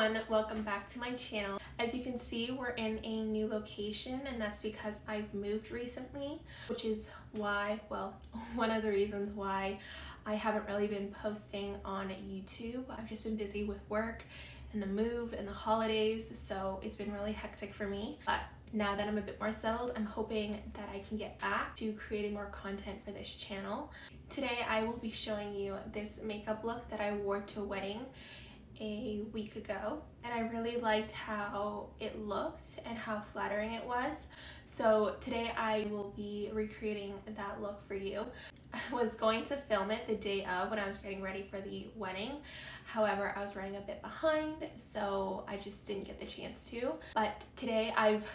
everyone, welcome back to my channel. As you can see, we're in a new location, and that's because I've moved recently, which is why, well, one of the reasons why I haven't really been posting on YouTube. I've just been busy with work and the move and the holidays, so it's been really hectic for me. But now that I'm a bit more settled, I'm hoping that I can get back to creating more content for this channel. Today I will be showing you this makeup look that I wore to a wedding a week ago, and I really liked how it looked and how flattering it was. So today I will be recreating that look for you. I was going to film it the day of when I was getting ready for the wedding. However, I was running a bit behind, so I just didn't get the chance to. But today I've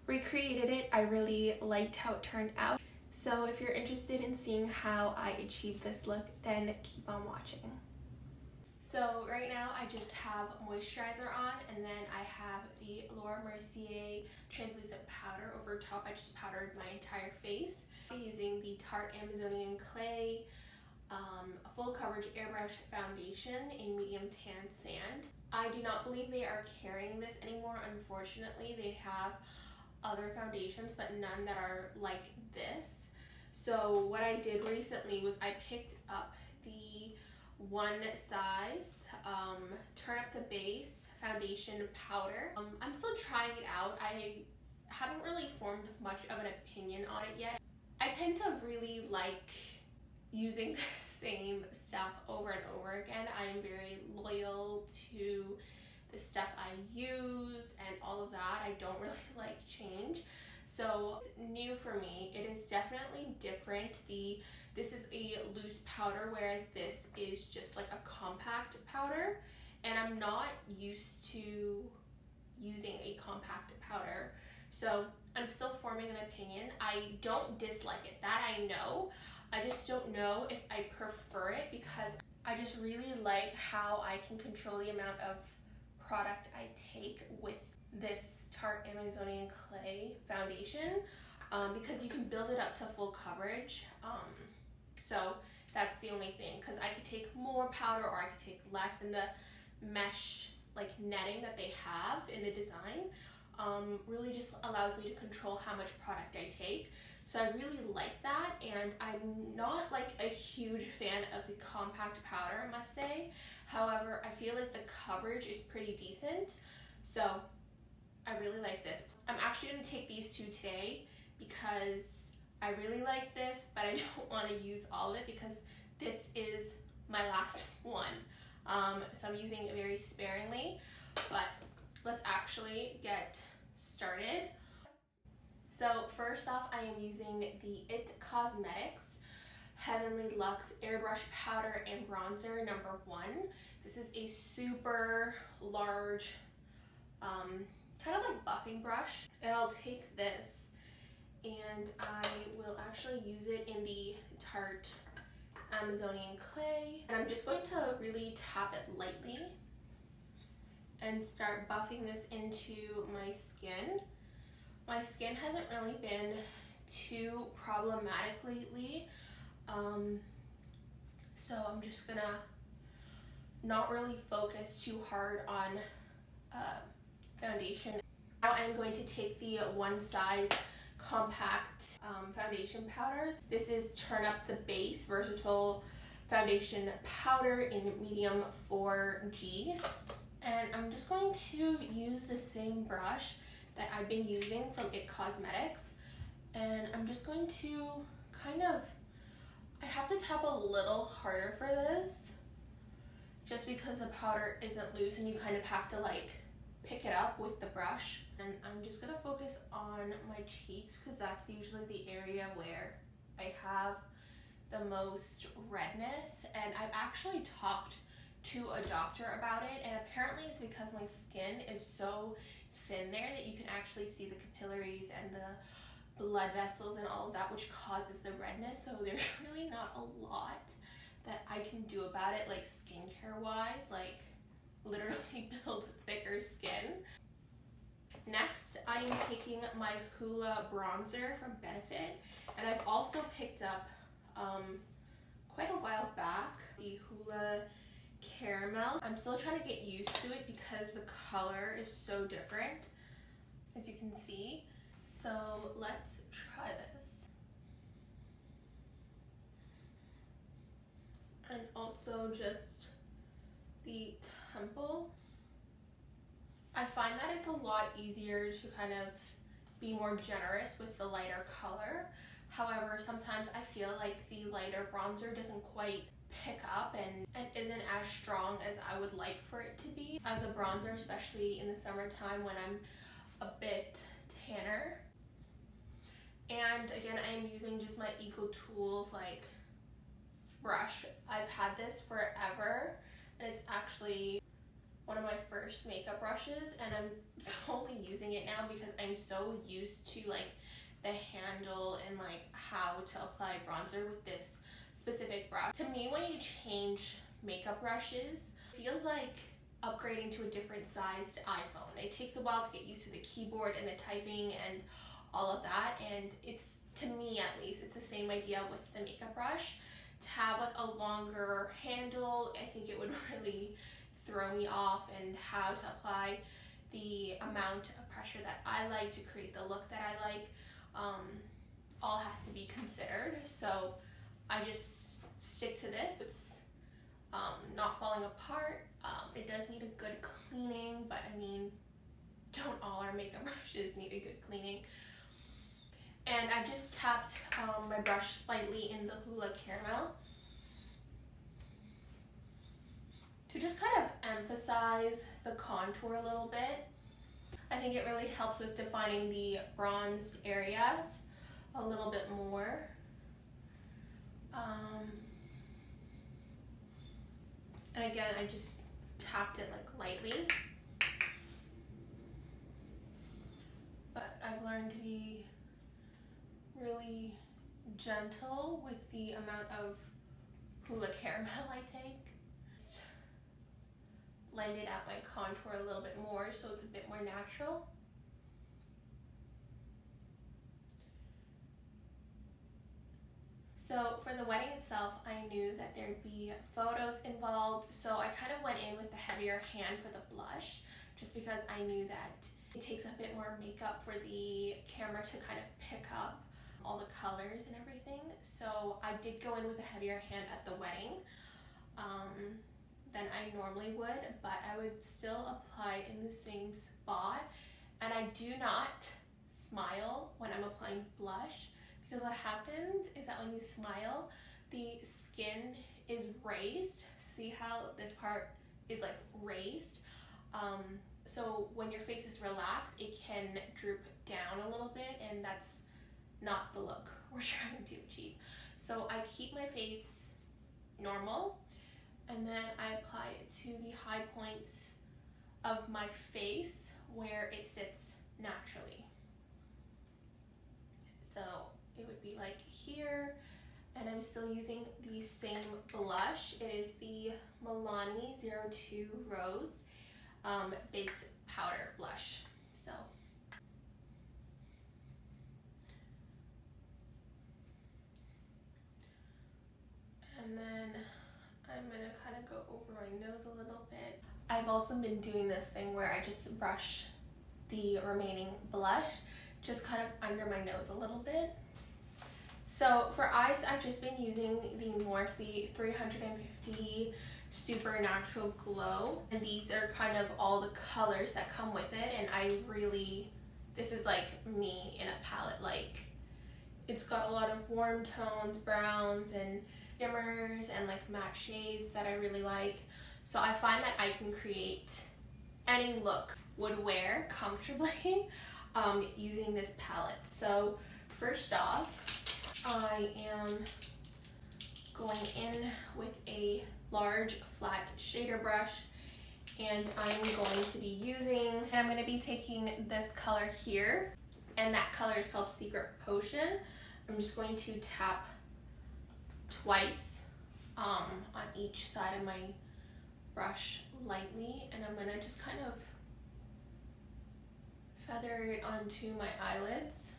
recreated it. I really liked how it turned out. So if you're interested in seeing how I achieved this look, then keep on watching. So right now I just have moisturizer on, and then I have the Laura Mercier translucent powder over top. I just powdered my entire face. I'm using the Tarte Amazonian Clay full coverage airbrush foundation in medium tan sand. I do not believe they are carrying this anymore, unfortunately. They have other foundations, but none that are like this. So what I did recently was I picked up the one size turn up the base foundation powder. I'm still trying it out. I haven't really formed much of an opinion on it yet. I tend to really like using the same stuff over and over again. I am very loyal to the stuff I use and all of that. I don't really like change. So it's new for me. It is definitely different. This is a loose powder, whereas this is just like a compact powder, and I'm not used to using a compact powder, so I'm still forming an opinion. I don't dislike it, that I know. I just don't know if I prefer it, because I just really like how I can control the amount of product I take with this Tarte Amazonian Clay foundation, because you can build it up to full coverage. So that's the only thing, because I could take more powder or I could take less, and the mesh like netting that they have in the design really just allows me to control how much product I take. So I really like that, and I'm not like a huge fan of the compact powder, I must say. However, I feel like the coverage is pretty decent, so I really like this. I'm actually going to take these two today because I really like this, but I don't want to use all of it because this is my last one. So I'm using it very sparingly, but let's actually get started. So first off, I am using the IT Cosmetics Heavenly Luxe Airbrush Powder and Bronzer number 1. This is a super large, kind of like buffing brush, and I'll take this and I will actually use it in the Tarte Amazonian Clay, and I'm just going to really tap it lightly and start buffing this into my skin. My skin hasn't really been too problematic lately, so I'm just gonna not really focus too hard on foundation. Now I'm going to take the one size compact foundation powder. This is Turn Up the Base Versatile Foundation Powder in medium 4G. And I'm just going to use the same brush that I've been using from IT Cosmetics. And I'm just going to I have to tap a little harder for this, just because the powder isn't loose and you kind of have to like pick it up with the brush. And I'm just gonna focus on my cheeks because that's usually the area where I have the most redness, and I've actually talked to a doctor about it, and apparently it's because my skin is so thin there that you can actually see the capillaries and the blood vessels and all of that, which causes the redness. So there's really not a lot that I can do about it, like skincare wise, like literally build thicker skin. Next, I am taking my Hoola bronzer from Benefit, and I've also picked up quite a while back the Hoola caramel. I'm still trying to get used to it because the color is so different, as you can see. So let's try this. And also just the temple. I find that it's a lot easier to kind of be more generous with the lighter color. However, sometimes I feel like the lighter bronzer doesn't quite pick up and isn't as strong as I would like for it to be as a bronzer, especially in the summertime when I'm a bit tanner. And again, I am using just my Eco Tools like brush. I've had this forever, and it's actually one of my first makeup brushes, and I'm solely using it now because I'm so used to like the handle and like how to apply bronzer with this specific brush. To me, when you change makeup brushes, it feels like upgrading to a different sized iPhone. It takes a while to get used to the keyboard and the typing and all of that, and it's, to me at least, it's the same idea with the makeup brush. To have like a longer handle, I think it would really throw me off, and how to apply the amount of pressure that I like to create the look that I like, all has to be considered. So I just stick to this. It's not falling apart. It does need a good cleaning, but I mean, don't all our makeup brushes need a good cleaning? And I just tapped my brush lightly in the Hoola Caramel to just kind of emphasize the contour a little bit. I think it really helps with defining the bronzed areas a little bit more. And again, I just tapped it like lightly. But I've learned to be really gentle with the amount of Hoola Caramel I take. Just blended out my contour a little bit more so it's a bit more natural. So for the wedding itself, I knew that there'd be photos involved, so I kind of went in with the heavier hand for the blush, just because I knew that it takes a bit more makeup for the camera to kind of pick up all the colors and everything. So I did go in with a heavier hand at the wedding than I normally would, but I would still apply in the same spot. And I do not smile when I'm applying blush, because what happens is that when you smile, the skin is raised. See how this part is like raised? So when your face is relaxed, it can droop down a little bit, and that's not the look we're trying to achieve. So I keep my face normal, and then I apply it to the high points of my face where it sits naturally. So it would be like here, and I'm still using the same blush. It is the Milani 02 Rose Baked Powder Blush. So and then I'm gonna kind of go over my nose a little bit. I've also been doing this thing where I just brush the remaining blush just kind of under my nose a little bit. So for eyes, I've just been using the Morphe 350 Super Natural Glow, and these are kind of all the colors that come with it, and I really, this is like me in a palette. Like, it's got a lot of warm tones, browns and shimmers and like matte shades that I really like. So I find that I can create any look would wear comfortably using this palette. So first off, I am going in with a large flat shader brush, and I'm going to be using, and I'm going to be taking this color here, and that color is called Secret Potion. I'm just going to tap twice on each side of my brush lightly, and I'm going to just kind of feather it onto my eyelids.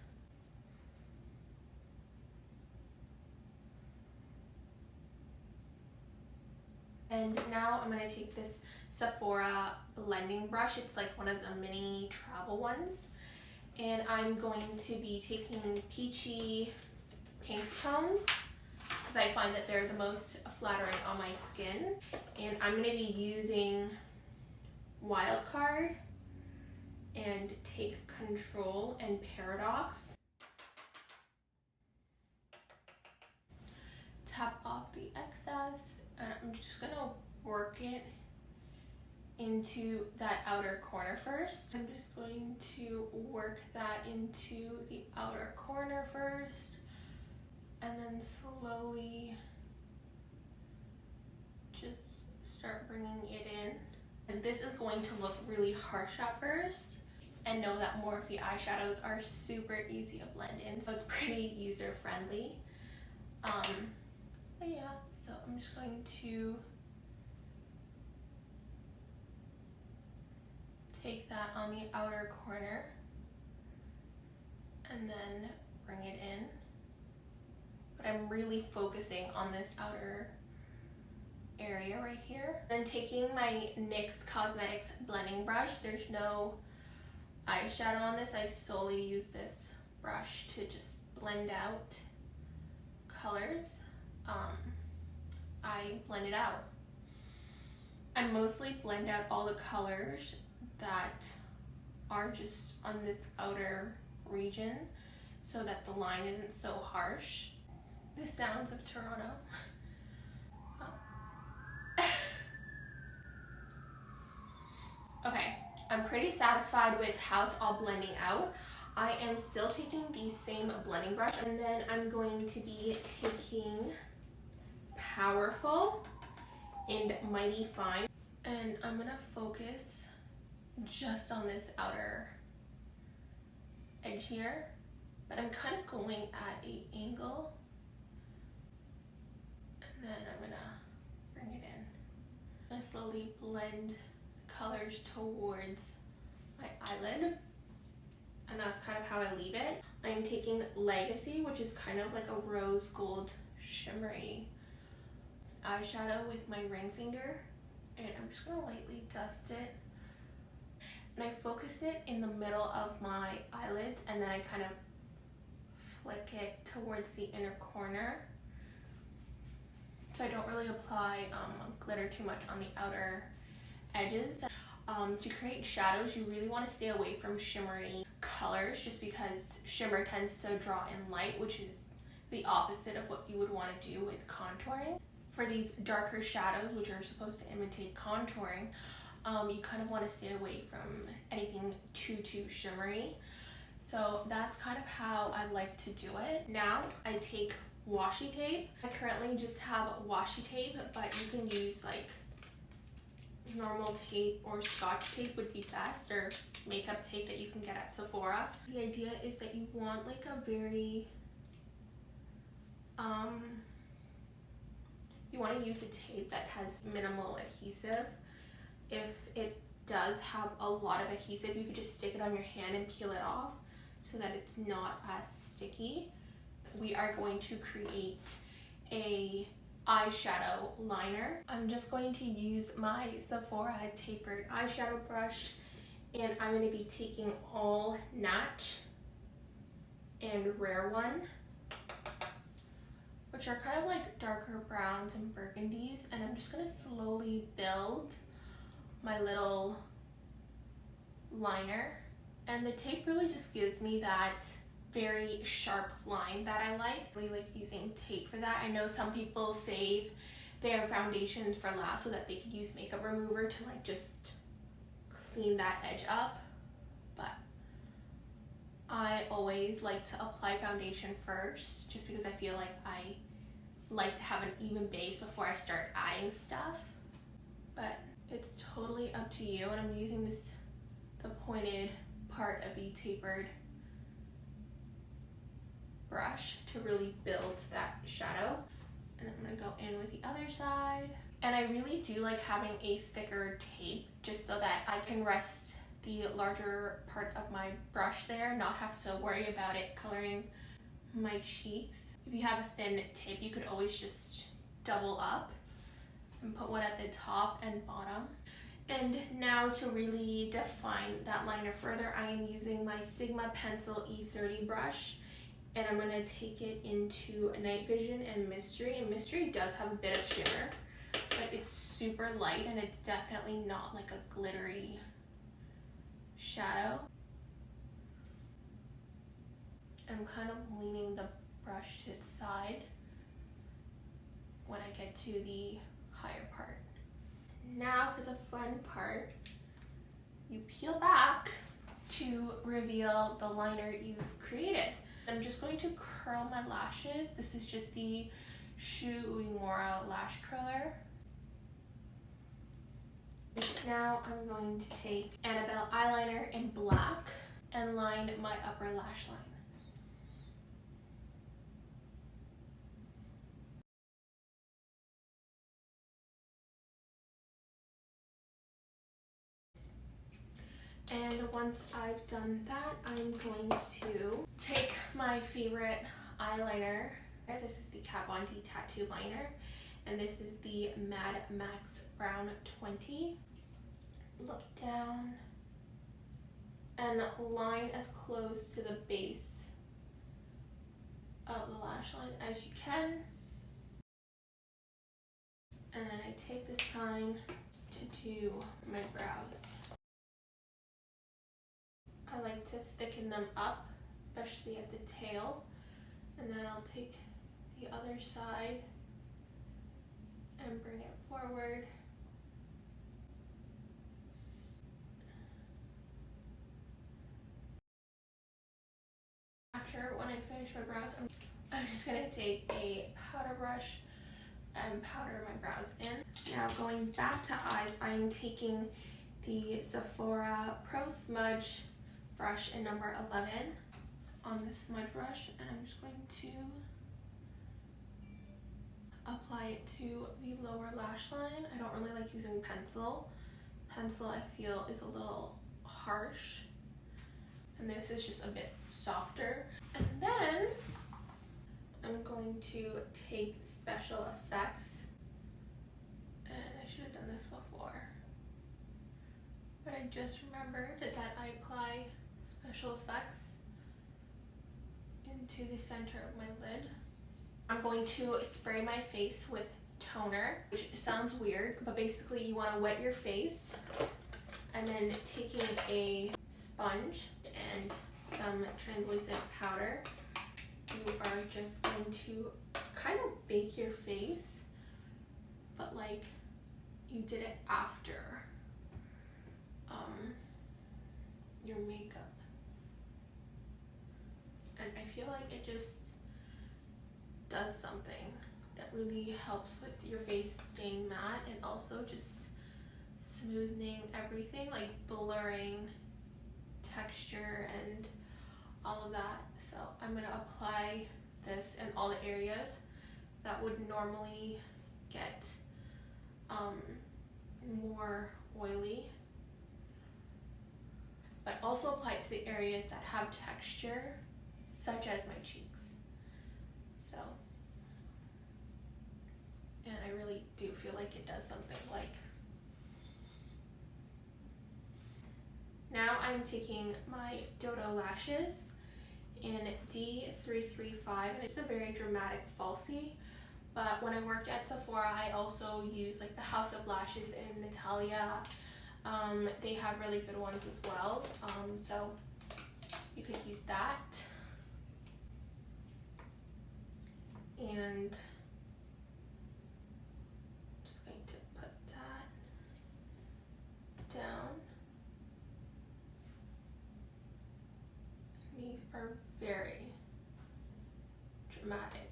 And now I'm going to take this Sephora blending brush. It's like one of the mini travel ones. And I'm going to be taking peachy pink tones because I find that they're the most flattering on my skin. And I'm going to be using Wild Card and Take Control and Paradox. Tap off the excess, and I'm just gonna work it into that outer corner first. I'm just going to work that into the outer corner first, and then slowly just start bringing it in. And this is going to look really harsh at first, and know that Morphe eyeshadows are super easy to blend in, so it's pretty user friendly. But yeah, so I'm just going to take that on the outer corner and then bring it in. But I'm really focusing on this outer area right here. Then taking my NYX Cosmetics blending brush, there's no eyeshadow on this. I solely use this brush to just blend out colors. I blend it out. I mostly blend out all the colors that are just on this outer region so that the line isn't so harsh. The sounds of Toronto. Okay, I'm pretty satisfied with how it's all blending out. I am still taking the same blending brush, and then I'm going to be taking Powerful and Mighty Fine, and I'm gonna focus just on this outer edge here, but I'm kind of going at an angle, and then I'm gonna bring it in. I'm gonna slowly blend the colors towards my eyelid, and that's kind of how I leave it. I'm taking Legacy, which is kind of like a rose gold shimmery eyeshadow with my ring finger, and I'm just gonna lightly dust it, and I focus it in the middle of my eyelids, and then I kind of flick it towards the inner corner, so I don't really apply glitter too much on the outer edges. To create shadows, you really want to stay away from shimmery colors, just because shimmer tends to draw in light, which is the opposite of what you would want to do with contouring. For these darker shadows, which are supposed to imitate contouring, you kind of want to stay away from anything too shimmery. So that's kind of how I like to do it. Now I take washi tape. I currently just have washi tape, but you can use like normal tape or Scotch tape would be best, or makeup tape that you can get at Sephora. The idea is that you want like a very you want to use a tape that has minimal adhesive. If it does have a lot of adhesive, you could just stick it on your hand and peel it off so that it's not as sticky. We are going to create a eyeshadow liner. I'm just going to use my Sephora tapered eyeshadow brush, and I'm going to be taking All Natch and Rare One, which are kind of like darker browns and burgundies, and I'm just going to slowly build my little liner. And the tape really just gives me that very sharp line that I like. I really like using tape for that. I know some people save their foundations for last so that they could use makeup remover to like just clean that edge up, but I always like to apply foundation first, just because I feel like I like to have an even base before I start adding stuff. But it's totally up to you, and I'm using the pointed part of the tapered brush to really build that shadow. And then I'm gonna go in with the other side. And I really do like having a thicker tape, just so that I can rest the larger part of my brush there, not have to worry about it coloring my cheeks. If you have a thin tape, you could always just double up and put one at the top and bottom. And now to really define that liner further, I am using my Sigma Pencil E30 brush, and I'm going to take it into Night Vision and Mystery. And Mystery does have a bit of shimmer, but it's super light and it's definitely not like a glittery shadow. I'm kind of leaning the brush to its side when I get to the higher part. Now for the fun part, you peel back to reveal the liner you've created. I'm just going to curl my lashes. This is just the Shu Uemura lash curler. Now I'm going to take Annabelle eyeliner in black and line my upper lash line. And once I've done that, I'm going to take my favorite eyeliner. This is the Kat Von D Tattoo Liner, and this is the Mad Max Brown 20. Look down and line as close to the base of the lash line as you can. And then I take this time to do my brows. I like to thicken them up, especially at the tail, and then I'll take the other side and bring it forward. After, when I finish my brows, I'm just going to take a powder brush and powder my brows in. Now going back to eyes, I'm taking the Sephora Pro Smudge brush in number 11 on the smudge brush, and I'm just going to apply it to the lower lash line. I don't really like using pencil. Pencil, I feel, is a little harsh, and this is just a bit softer. And then I'm going to take Special Effects, and I should have done this before, but I just remembered that I apply Special Effects into the center of my lid. I'm going to spray my face with toner, which sounds weird, but basically you want to wet your face, and then taking a sponge and some translucent powder, you are just going to kind of bake your face, but like you did it after your makeup. And I feel like it just does something that really helps with your face staying matte, and also just smoothing everything, like blurring texture and all of that. So I'm going to apply this in all the areas that would normally get more oily, but also apply it to the areas that have texture, such as my cheeks. So, and I really do feel like it does something. Like, now I'm taking my Dodo lashes in D335, and it's a very dramatic falsie, but when I worked at Sephora, I also used like the House of Lashes in Natalia. They have really good ones as well, so you could use that. And just going to put that down. These are very dramatic.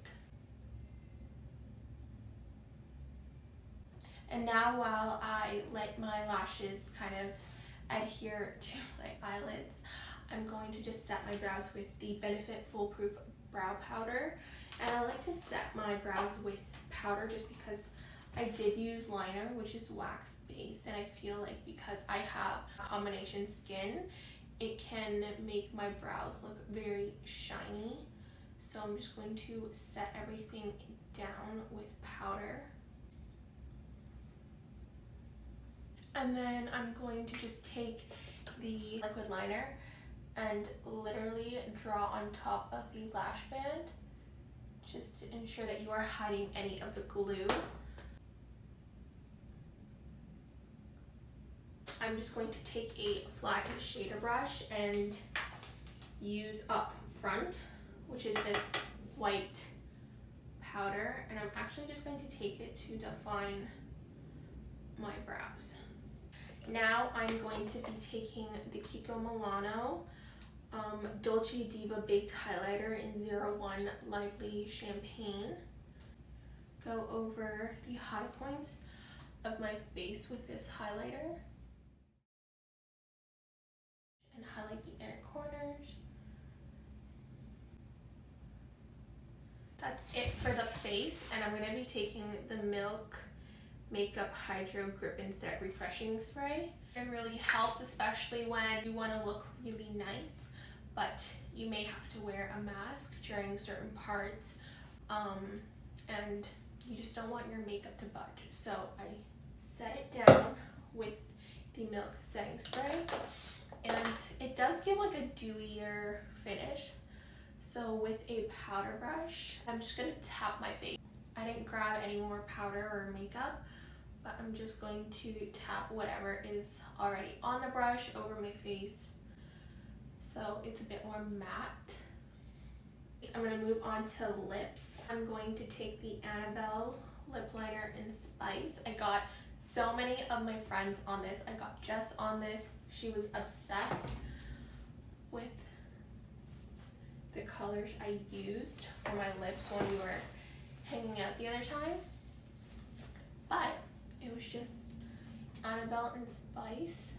And now, while I let my lashes kind of adhere to my eyelids, I'm going to just set my brows with the Benefit Foolproof Brow Powder. And I like to set my brows with powder just because I did use liner, which is wax based, and I feel like because I have combination skin, it can make my brows look very shiny. So I'm just going to set everything down with powder. And then I'm going to just take the liquid liner and literally draw on top of the lash band, just to ensure that you are hiding any of the glue. I'm just going to take a flat shader brush and use up front, which is this white powder, and I'm actually just going to take it to define my brows. Now I'm going to be taking the Kiko Milano Dolce Diva Baked Highlighter in 01 Lively Champagne. Go over the high points of my face with this highlighter and highlight the inner corners. That's it for the face, and I'm going to be taking the Milk Makeup Hydro Grip and Set Refreshing Spray. It really helps, especially when you want to look really nice, but you may have to wear a mask during certain parts, and you just don't want your makeup to budge. So I set it down with the Milk Setting Spray, and it does give like a dewier finish. So with a powder brush, I'm just going to tap my face. I didn't grab any more powder or makeup, but I'm just going to tap whatever is already on the brush over my face, so it's a bit more matte. I'm going to move on to lips. I'm going to take the Annabelle lip liner in Spice. I got so many of my friends on this. I got Jess on this. She was obsessed with the colors I used for my lips when we were hanging out the other time, but it was just Annabelle and Spice,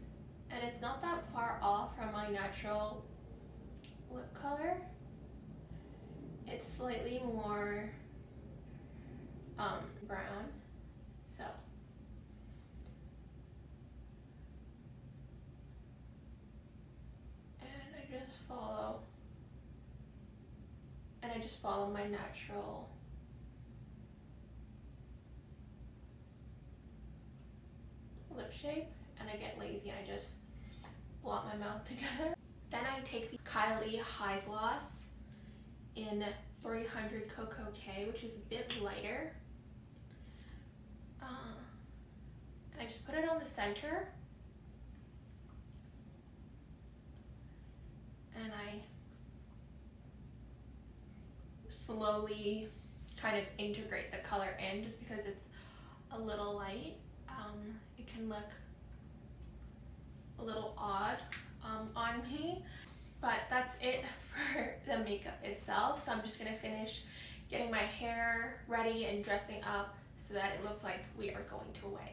and it's not that far off from my natural lip color. It's slightly more brown, so and I just follow my natural lip shape, and I get lazy and I just blot my mouth together. Then I take the Kylie High Gloss in 300 Cocoa K, which is a bit lighter, and I just put it on the center, and I slowly kind of integrate the color in, just because it's a little light. It can look a little odd on me, but that's it for the makeup itself. So I'm just gonna finish getting my hair ready and dressing up so that it looks like we are going to a wedding.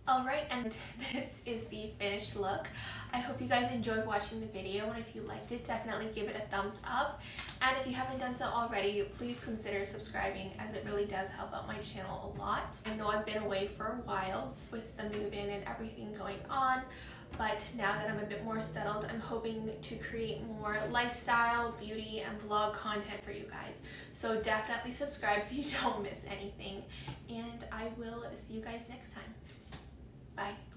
Alright, and this is the finished look. I hope you guys enjoyed watching the video, and if you liked it, definitely give it a thumbs up. And if you haven't done so already, please consider subscribing, as it really does help out my channel a lot. I know I've been away for a while with the move-in and everything going on, but now that I'm a bit more settled, I'm hoping to create more lifestyle, beauty, and vlog content for you guys. So definitely subscribe so you don't miss anything, and I will see you guys next time. Bye.